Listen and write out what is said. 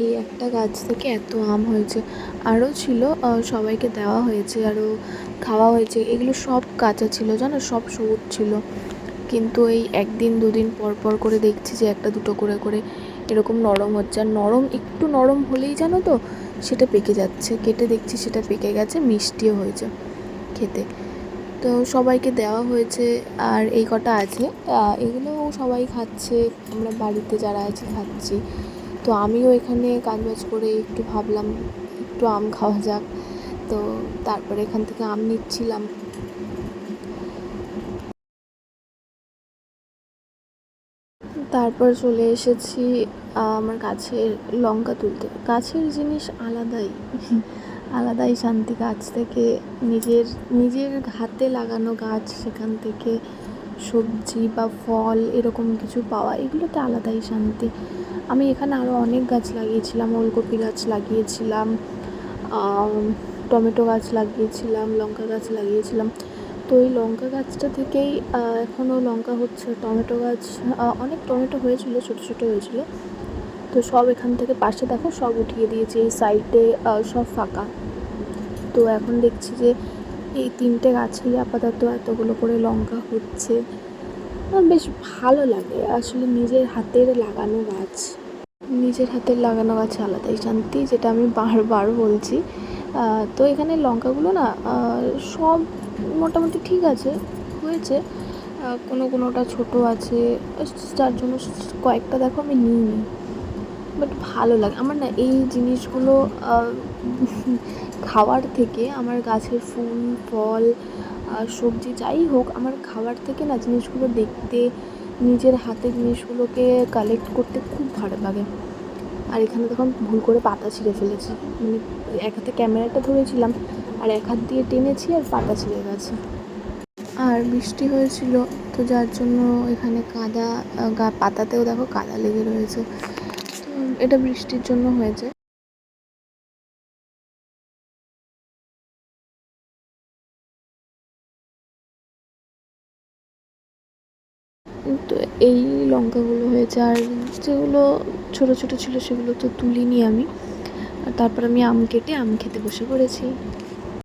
এই একটা গাছ থেকে এত আম হয়েছে। আরও ছিল, সবাইকে দেওয়া হয়েছে, আরও খাওয়া হয়েছে। এগুলো সব কাঁচা ছিল জানো, সব সবুজ ছিল। কিন্তু এই একদিন দুদিন পর পর করে দেখছি যে একটা দুটো করে করে এরকম নরম হচ্ছে। আর নরম, একটু নরম হলেই জানো তো সেটা পেকে যাচ্ছে। কেটে দেখছি সেটা পেকে গেছে, মিষ্টিও হয়েছে খেতে। তো সবাইকে দেওয়া হয়েছে। আর এই কটা আছে, এগুলো সবাই খাচ্ছে, আমরা বাড়িতে যারা আছি খাচ্ছি। তো আমিও এখানে কাজবাজ করে একটু ভাবলাম একটু আম খাওয়া যাক। তো তারপরে এখান থেকে আম নিচ্ছিলাম। তারপর চলে এসেছি আমার গাছের লঙ্কা তুলতে। গাছের জিনিস আলাদাই, আলাদাই শান্তি। গাছ থেকে নিজের নিজের হাতে লাগানো গাছ, সেখান থেকে সবজি বা ফল এরকম কিছু পাওয়া, এগুলোতে আলাদাই শান্তি। আমি এখানে আরও অনেক গাছ লাগিয়েছিলাম। ওলকপি গাছ লাগিয়েছিলাম, টমেটো গাছ লাগিয়েছিলাম, লঙ্কা গাছ লাগিয়েছিলাম। তো ওই লঙ্কা গাছটা থেকেই এখনও লঙ্কা হচ্ছে। টমেটো গাছ, অনেক টমেটো হয়েছিল, ছোটো ছোটো হয়েছিল। তো সব এখান থেকে পাশে দেখো সব উঠিয়ে দিয়েছি, এই সাইডে সব ফাঁকা। তো এখন দেখছি যে এই 3টে গাছেই আপাতত এতগুলো করে লঙ্কা হচ্ছে। বেশ ভালো লাগে আসলে নিজের হাতের লাগানো গাছ। নিজের হাতের লাগানো গাছে আলাদাই শান্তি, যেটা আমি বারবার বলছি। তো এখানে লঙ্কাগুলো না সব মোটামুটি ঠিক আছে, হয়েছে। কোনোটা ছোটো আছে, যার জন্য কয়েকটা দেখো আমি নিইনি। বাট ভালো লাগে আমার না এই জিনিসগুলো, খাওয়ার থেকে আমার গাছের ফুল ফল সবজি যাই হোক, আমার খাওয়ার থেকে না জিনিসগুলো দেখতে, নিজের হাতে জিনিসগুলোকে কালেক্ট করতে খুব ভালো লাগে। আর এখানে তখন ভুল করে পাতা ছিঁড়ে ফেলেছি, মানে এক হাতে ক্যামেরাটা ধরেছিলাম আর এক হাত দিয়ে টেনেছি আর পাতা ছিঁড়ে গেছে। আর বৃষ্টি হয়েছিল, তো যার জন্য এখানে কাদা, পাতাতেও দেখো কাদা লেগে রয়েছে। তো এটা বৃষ্টির জন্য হয়েছে। তো এই লঙ্কাগুলো হয়েছে। আর যেগুলো ছোটো ছোটো ছিল সেগুলো তো তুলিনি আমি। আর তারপর আমি আম কেটে আম খেতে বসে পড়েছি।